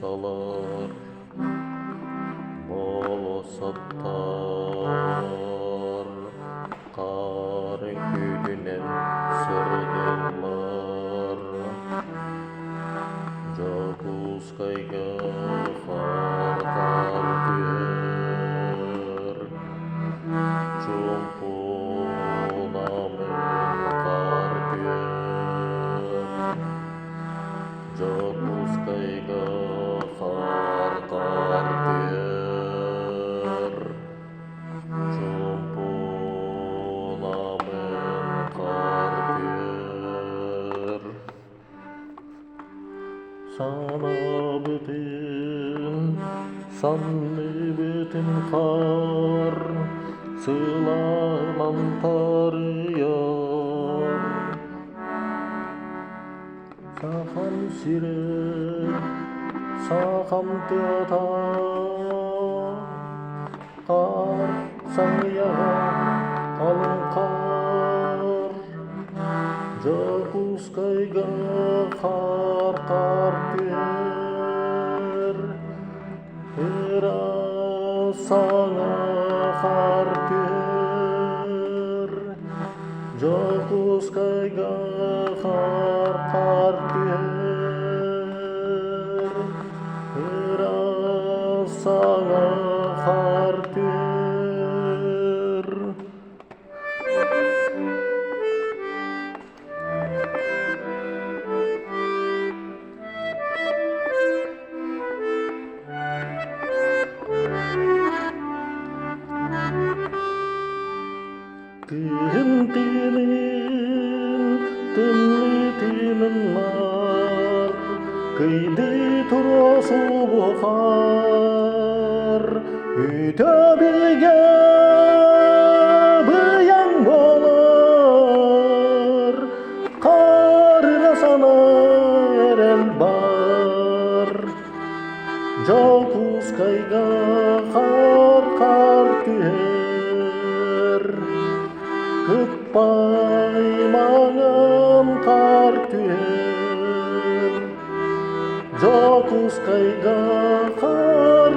salar bolosattar kar güdünen sırdılar Jokuz kayga farkar tüyer Çumpunamen kar tüyer Jokuz kayga farkar tüyer Çumpunamen kar tüyer Sana bütün kar sılaman tarıyor Sakam sirek, sakam tiyata Kar sanıya kalın kar Jokuz kayga kar tüyer Biraz sana kar tüyer Jokuz kayga kar tüyer Biraz sana kar tüyer Tünlitinin var Kıydı turosu buhar Üte bilge bıyan bolar Karına sana erel bar Jokuz kayga kar tüyer Kıpay mangan kar tüyer Jokuz kayga kar